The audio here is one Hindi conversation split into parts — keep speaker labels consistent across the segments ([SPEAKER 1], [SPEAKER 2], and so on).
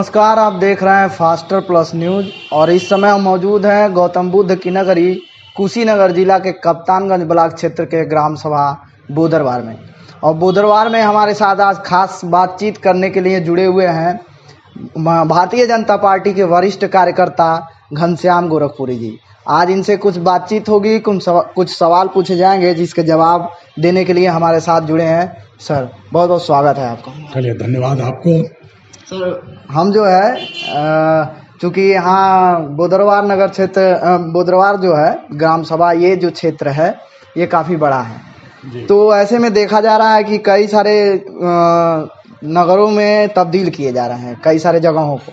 [SPEAKER 1] नमस्कार, आप देख रहे हैं फास्टर प्लस न्यूज और इस समय हम मौजूद हैं गौतम बुद्ध की नगरी कुशीनगर जिला के कप्तानगंज ब्लॉक क्षेत्र के ग्राम सभा बोदरवार में। और बोदरवार में हमारे साथ आज खास बातचीत करने के लिए जुड़े हुए हैं भारतीय जनता पार्टी के वरिष्ठ कार्यकर्ता घनश्याम गोरखपुरी जी। आज इनसे कुछ बातचीत होगी, कुछ सवाल पूछे जाएंगे जिसके जवाब देने के लिए हमारे साथ जुड़े हैं। सर, बहुत बहुत स्वागत है आपका।
[SPEAKER 2] चलिए, धन्यवाद आपको।
[SPEAKER 1] सर, हम जो है चूँकि यहाँ बोदरवार नगर क्षेत्र बोदरवार जो है ग्राम सभा, ये जो क्षेत्र है ये काफ़ी बड़ा है। तो ऐसे में देखा जा रहा है कि कई सारे नगरों में तब्दील किए जा रहे हैं, कई सारे जगहों को।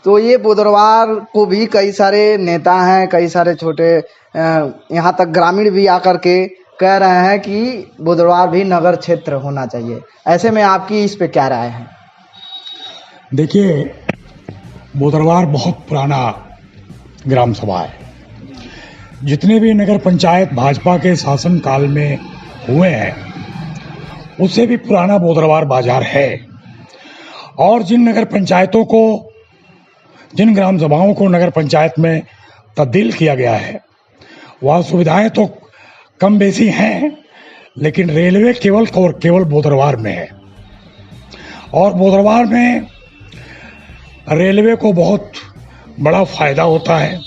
[SPEAKER 1] तो ये बोदरवार को भी कई सारे नेता हैं, कई सारे छोटे यहाँ तक ग्रामीण भी आकर के कह रहे हैं कि बोदरवार भी नगर क्षेत्र होना चाहिए। ऐसे में आपकी इस पे क्या राय है?
[SPEAKER 2] देखिए, बोदरवार बहुत पुराना ग्राम सभा है। जितने भी नगर पंचायत भाजपा के शासन काल में हुए हैं उससे भी पुराना बोदरवार बाजार है। और जिन नगर पंचायतों को, जिन ग्राम सभाओं को नगर पंचायत में तब्दील किया गया है वह सुविधाएं तो कम बेसी हैं, लेकिन रेलवे केवल बोदरवार में है। और बोदरवार में रेलवे को बहुत बड़ा फ़ायदा होता है।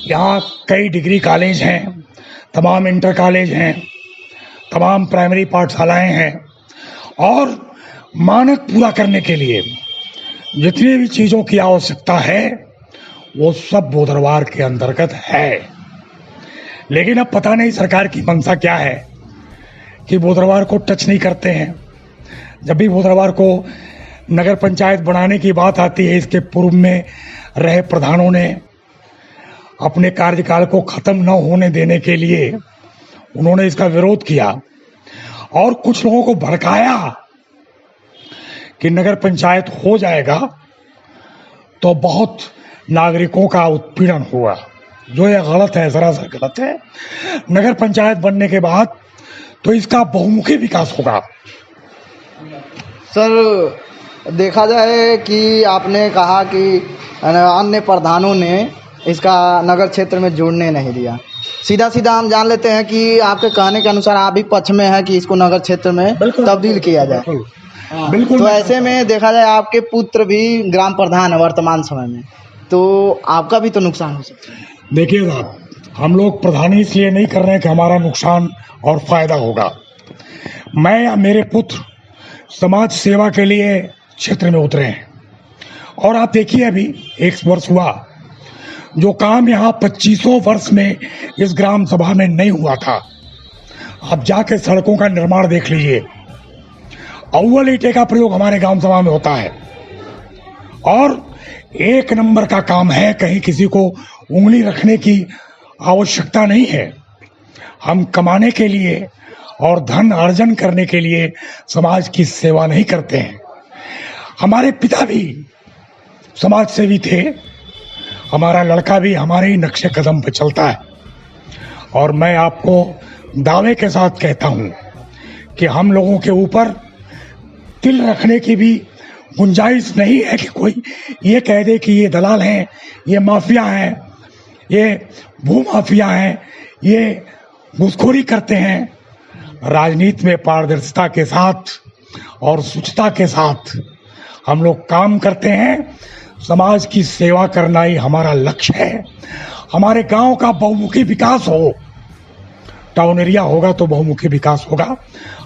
[SPEAKER 2] यहाँ कई डिग्री कॉलेज हैं, तमाम इंटर कॉलेज हैं, तमाम प्राइमरी पाठशालाएं हैं। और मानक पूरा करने के लिए जितनी भी चीज़ों की आवश्यकता है वो सब बोदरवार के अंतर्गत है। लेकिन अब पता नहीं सरकार की मंशा क्या है कि बोदरवार को टच नहीं करते हैं। जब भी बोदरवार को नगर पंचायत बनाने की बात आती है, इसके पूर्व में रहे प्रधानों ने अपने कार्यकाल को ख़त्म न होने देने के लिए उन्होंने इसका विरोध किया और कुछ लोगों को भड़काया कि नगर पंचायत हो जाएगा तो बहुत नागरिकों का उत्पीड़न हुआ, जो ये गलत है, सरासर गलत है। नगर पंचायत बनने के बाद तो इसका बहुमुखी विकास होगा।
[SPEAKER 1] सर, देखा जाए कि आपने कहा कि अन्य प्रधानों ने इसका नगर क्षेत्र में जोड़ने नहीं दिया। सीधा सीधा हम जान लेते हैं कि आपके कहने के अनुसार आप भी पक्ष में है कि इसको नगर क्षेत्र में तब्दील किया जाए। बिल्कुल। तो ऐसे में देखा जाए आपके पुत्र भी ग्राम प्रधान है वर्तमान समय में, तो आपका भी तो नुकसान हो सकता है।
[SPEAKER 2] देखिए साहब, हम लोग प्रधानी इसलिए नहीं कर रहे हैं कि हमारा नुकसान और फायदा होगा। मैं या मेरे पुत्र समाज सेवा के लिए क्षेत्र में उतरे हैं। और आप देखिए, अभी 1 वर्ष हुआ, जो काम यहाँ 2500 वर्ष में इस ग्राम सभा में नहीं हुआ था। आप जाके सड़कों का निर्माण देख लीजिए। अव्वल ईंटे का प्रयोग हमारे ग्राम सभा में होता है और 1 नंबर का काम है। कहीं किसी को उंगली रखने की आवश्यकता नहीं है। हम कमाने के लिए और धन अर्जन करने के लिए समाज की सेवा नहीं करते हैं। हमारे पिता भी समाज सेवी थे, हमारा लड़का भी हमारे ही नक्शे कदम पर चलता है। और मैं आपको दावे के साथ कहता हूं कि हम लोगों के ऊपर तिल रखने की भी गुंजाइश नहीं है कि कोई ये कह दे कि ये दलाल हैं, ये माफिया हैं, ये भूमाफिया हैं, ये घूसखोरी करते हैं। राजनीति में पारदर्शिता के साथ और शुचिता के साथ हम लोग काम करते हैं। समाज की सेवा करना ही हमारा लक्ष्य है। हमारे गांव का बहुमुखी विकास हो, टाउन एरिया होगा तो बहुमुखी विकास होगा।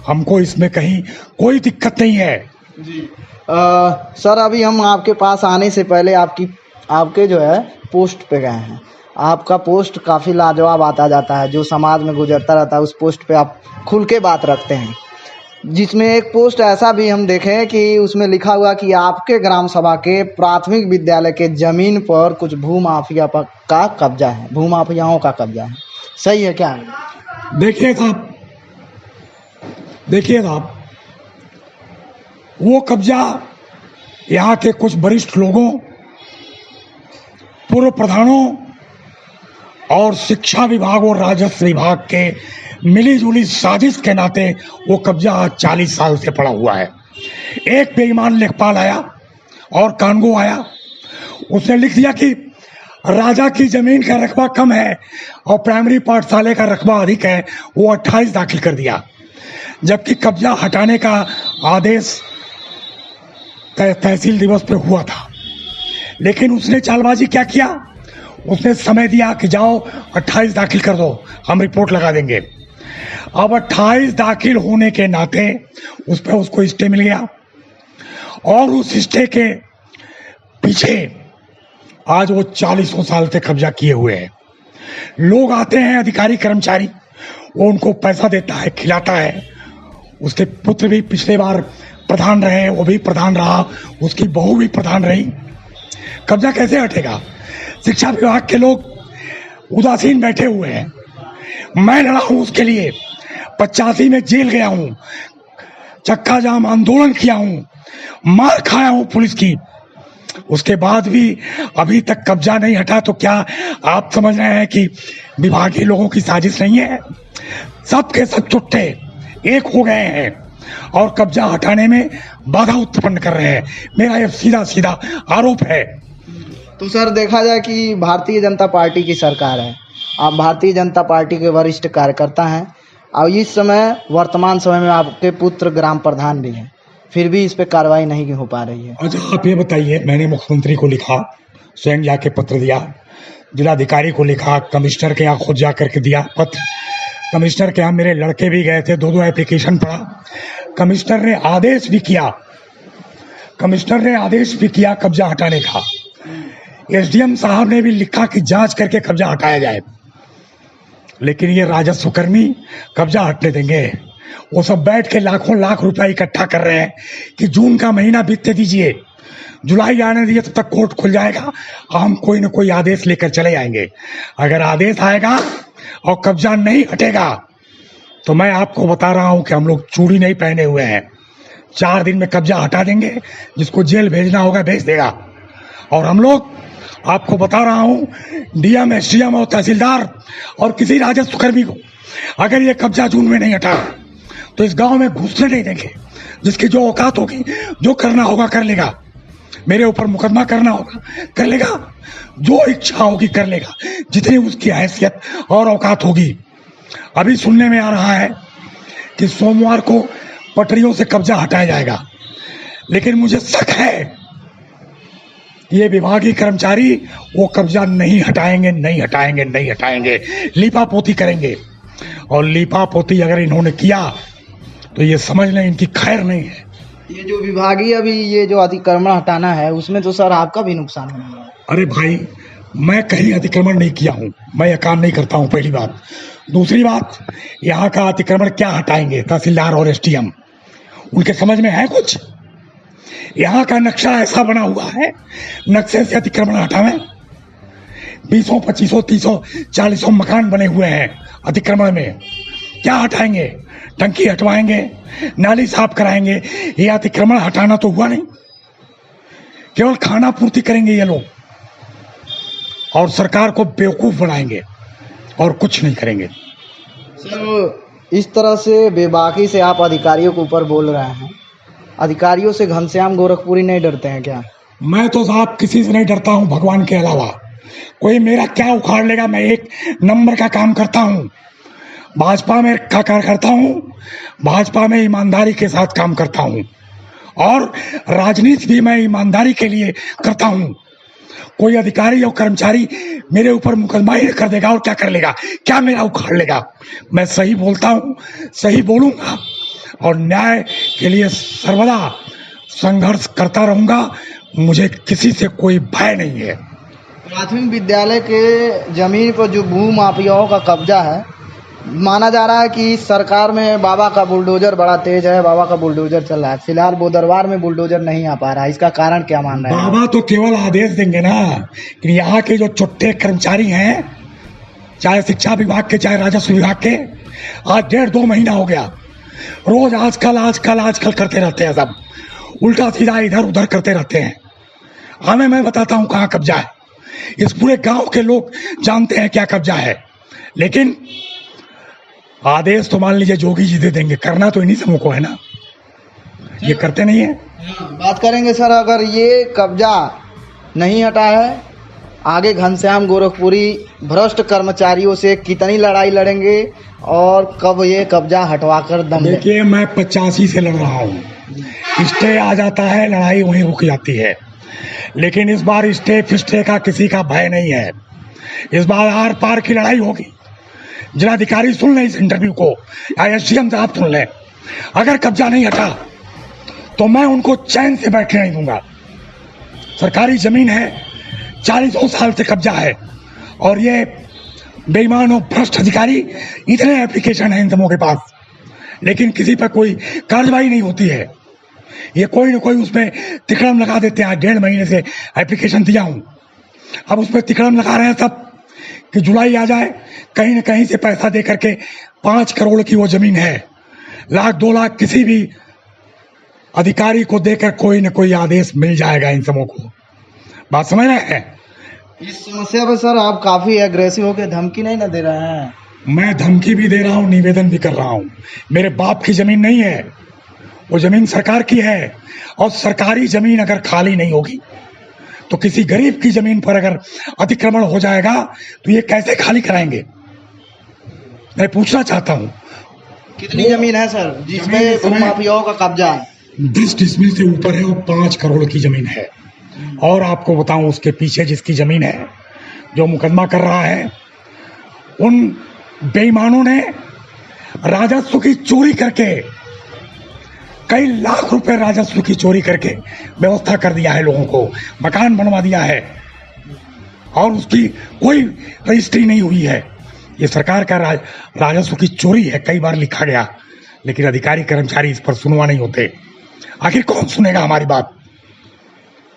[SPEAKER 2] हमको इसमें कहीं कोई दिक्कत नहीं है जी।
[SPEAKER 1] सर, अभी हम आपके पास आने से पहले आपके जो है पोस्ट पे गए हैं। आपका पोस्ट काफ़ी लाजवाब आता जाता है, जो समाज में गुजरता रहता है उस पोस्ट पे आप खुल के बात रखते हैं। जिसमें एक पोस्ट ऐसा भी हम देखें कि उसमें लिखा हुआ कि आपके ग्राम सभा के प्राथमिक विद्यालय के जमीन पर कुछ भूमाफियाओं का कब्जा है। सही है क्या?
[SPEAKER 2] देखिए साहब, वो कब्जा यहाँ के कुछ वरिष्ठ लोगों, पूर्व प्रधानों और शिक्षा विभाग और राजस्व विभाग के मिलीजुली साजिश के नाते वो कब्जा 40 साल से पड़ा हुआ है। एक बेईमान लेखपाल आया, और कानगो आया, उसने लिख दिया कि राजा की जमीन का रकबा कम है और प्राइमरी पाठशाले का रकबा अधिक है, वो 28 दाखिल कर दिया। जबकि कब्जा हटाने का आदेश तहसील दिवस पे हुआ था, लेकिन उसने चालबाजी क्या किया, उसने समय दिया कि जाओ 28 दाखिल कर दो, हम रिपोर्ट लगा देंगे। अब 28 दाखिल होने के नाते उस पर उसको स्टे मिल गया और उस स्टे के पीछे आज वो 40 साल से कब्जा किए हुए हैं। लोग आते हैं, अधिकारी कर्मचारी, वो उनको पैसा देता है, खिलाता है। उसके पुत्र भी पिछले बार प्रधान रहे, वो भी प्रधान रहा, उसकी बहू भी प्रधान रही। कब्जा कैसे हटेगा? शिक्षा विभाग के लोग उदासीन बैठे हुए हैं। मैं लड़ा हूं उसके लिए, 85 में जेल गया हूं, चक्का जाम आंदोलन किया हूं, मार खाया हूं पुलिस की, उसके बाद भी अभी तक कब्जा नहीं हटा। तो क्या आप समझ रहे हैं कि विभागीय लोगों की साजिश नहीं है? सबके सब चुट्टे एक हो गए हैं और कब्जा हटाने में बाधा उत्पन्न कर रहे हैं। मेरा यह सीधा सीधा आरोप है।
[SPEAKER 1] तो सर देखा जाए कि भारतीय जनता पार्टी की सरकार है, आप भारतीय जनता पार्टी के वरिष्ठ कार्यकर्ता हैं और इस समय वर्तमान समय में आपके पुत्र ग्राम प्रधान भी हैं, फिर भी इस पे कार्रवाई नहीं हो पा रही है।
[SPEAKER 2] अच्छा आप ये बताइए, मैंने मुख्यमंत्री को लिखा, स्वयं जाके पत्र दिया, जिलाधिकारी को लिखा, कमिश्नर के यहाँ खुद जा करके दिया पत्र, कमिश्नर के यहाँ मेरे लड़के भी गए थे, 2 एप्लीकेशन पढ़ा, कमिश्नर ने आदेश भी किया कब्जा हटाने का। एसडीएम साहब ने भी लिखा कि जांच करके कब्जा हटाया जाए, लेकिन ये राजस्व कर्मी कब्जा हटने देंगे? वो सब बैठ के लाखों लाख रुपया इकट्ठा कर रहे हैं कि जून का महीना बीतने दीजिए, जुलाई आने दीजिए, तब तक कोर्ट खुल जाएगा, हम कोई न कोई आदेश लेकर चले आएंगे। अगर आदेश आएगा और कब्जा नहीं हटेगा तो मैं आपको बता रहा हूं कि हम लोग चूड़ी नहीं पहने हुए हैं, 4 दिन में कब्जा हटा देंगे, जिसको जेल भेजना होगा भेज देगा। और हम लोग आपको बता रहा हूं, डीएम, एसडीएम और तहसीलदार और किसी राजस्व कर्मी को अगर ये कब्जा जून में नहीं हटा तो इस गांव में घुसने नहीं देंगे। जिसकी जो औकात होगी, जो करना होगा कर लेगा, मेरे ऊपर मुकदमा करना होगा कर लेगा, जो इच्छा होगी कर लेगा, जितनी उसकी हैसियत और औकात होगी। अभी सुनने में आ रहा है कि सोमवार को पटरियों से कब्जा हटाया जाएगा, लेकिन मुझे शक है ये विभागीय कर्मचारी वो कब्जा नहीं हटाएंगे, लीपापोती करेंगे। और लीपापोती अगर इन्होंने किया तो ये समझ लें इनकी खैर नहीं है।
[SPEAKER 1] ये जो विभागीय अभी ये जो अतिक्रमण हटाना है, उसमें तो सर आपका भी नुकसान होने वाला है।
[SPEAKER 2] अरे भाई, मैं कहीं अतिक्रमण नहीं किया हूं, मैं यह काम नहीं करता हूं, पहली बात। दूसरी बात, यहाँ का अतिक्रमण क्या हटाएंगे तहसीलदार और एसडीएम? उनके समझ में है कुछ? यहाँ का नक्शा ऐसा बना हुआ है, नक्शे से अतिक्रमण हटावें? 20, 25, 30, 40 मकान बने हुए हैं अतिक्रमण में, क्या हटाएंगे? टंकी हटवाएंगे, नाली साफ कराएंगे? ये अतिक्रमण हटाना तो हुआ नहीं, केवल खाना पूर्ति करेंगे ये लोग और सरकार को बेवकूफ बनाएंगे और कुछ नहीं करेंगे।
[SPEAKER 1] सर इस तरह से बेबाकी से आप अधिकारियों के ऊपर बोल रहे हैं, अधिकारियों से घनश्याम गोरखपुरी नहीं डरते हैं क्या?
[SPEAKER 2] मैं तो साहब किसी से नहीं डरता हूं भगवान के अलावा। कोई मेरा क्या उखाड़ लेगा? मैं 1 नंबर का काम करता हूं, भाजपा में का कार्यकर्ता हूं, भाजपा में ईमानदारी के साथ काम करता हूं और राजनीति भी मैं ईमानदारी के लिए करता हूं। कोई अधिकारी और कर्मचारी मेरे ऊपर मुकदमा ही कर देगा और क्या कर लेगा? क्या मेरा उखाड़ लेगा? मैं सही बोलता हूं, सही बोलूंगा और न्याय के लिए सर्वदा संघर्ष करता रहूंगा। मुझे किसी से कोई भय नहीं है।
[SPEAKER 1] प्राथमिक विद्यालय के जमीन पर जो भू माफियाओं का कब्जा है, माना जा रहा है कि सरकार में बाबा का बुलडोजर बड़ा तेज है, बाबा का बुलडोजर चल रहा है। फिलहाल बोदरवार में बुलडोजर नहीं आ पा रहा है, इसका कारण क्या मान रहे हैं?
[SPEAKER 2] बाबा तो केवल आदेश देंगे ना, कि यहाँ के जो चुट्टे कर्मचारी हैं, चाहे शिक्षा विभाग के चाहे राजस्व विभाग के, आज 1.5-2 महीना हो गया, रोज आजकल करते रहते हैं, सब उल्टा सीधा इधर उधर करते रहते हैं। हमें मैं बताता हूँ कहाँ कब्जा है, इस पूरे गांव के लोग जानते हैं क्या कब्जा है, लेकिन आदेश तो मान लीजिए जोगी जी दे देंगे, करना तो इन्हीं समूह को है ना, ये करते नहीं है।
[SPEAKER 1] बात करेंगे सर, अगर ये कब्जा नहीं हटा है, आगे घनश्याम गोरखपुरी भ्रष्ट कर्मचारियों से कितनी लड़ाई लड़ेंगे और कब ये कब्जा हटवा कर दम लेंगे?
[SPEAKER 2] देखिए, मैं 85 से लड़ रहा हूँ, स्टे आ जाता है, लड़ाई वहीं रुक जाती है। लेकिन इस बार स्टे फिस्टे का किसी का भय नहीं है। इस बार आर पार की लड़ाई होगी। जिलाधिकारी सुन लें इस इंटरव्यू को, या एसडीएम साहब सुन लें। अगर कब्जा नहीं हटा तो मैं उनको चैन से बैठने नहीं दूंगा। सरकारी जमीन है, 40 साल से कब्जा है, और ये बेईमान और भ्रष्ट अधिकारी, इतने एप्लीकेशन है इन सबों के पास, लेकिन किसी पर कोई कार्रवाई नहीं होती है। ये कोई न कोई उसमें तिकड़म लगा देते हैं। 1.5 महीने से एप्लीकेशन दिया हूं, अब उसमें तिकड़म लगा रहे हैं सब कि जुलाई आ जाए, कहीं न कहीं से पैसा दे करके 5 करोड़ की वो जमीन है, 1 लाख 2 लाख किसी भी अधिकारी को देकर कोई न कोई आदेश मिल जाएगा इन सबों को। बात समझ रहे हैं?
[SPEAKER 1] इस समस्या पे सर आप काफी एग्रेसिव होकर धमकी नहीं ना दे रहे हैं?
[SPEAKER 2] मैं धमकी भी दे रहा हूं, निवेदन भी कर रहा हूं। मेरे बाप की जमीन नहीं है, वो जमीन सरकार की है, और सरकारी जमीन अगर खाली नहीं होगी तो किसी गरीब की जमीन पर अगर अतिक्रमण हो जाएगा तो ये कैसे खाली कराएंगे? मैं पूछना चाहता हूं।
[SPEAKER 1] कितनी जमीन है सर जिसमें भूमाफियाओं का कब्जा है?
[SPEAKER 2] 20 डिसमिल से ऊपर है, और 5 करोड़ की जमीन है। और आपको बताऊं, उसके पीछे जिसकी जमीन है, जो मुकदमा कर रहा है, उन बेईमानों ने राजस्व की चोरी करके, कई लाख रुपए राजस्व की चोरी करके व्यवस्था कर दिया है, लोगों को मकान बनवा दिया है, और उसकी कोई रजिस्ट्री नहीं हुई है। ये सरकार का राजस्व की चोरी है, कई बार लिखा गया, लेकिन अधिकारी कर्मचारी इस पर सुनवा नहीं होते। आखिर कौन सुनेगा हमारी बात?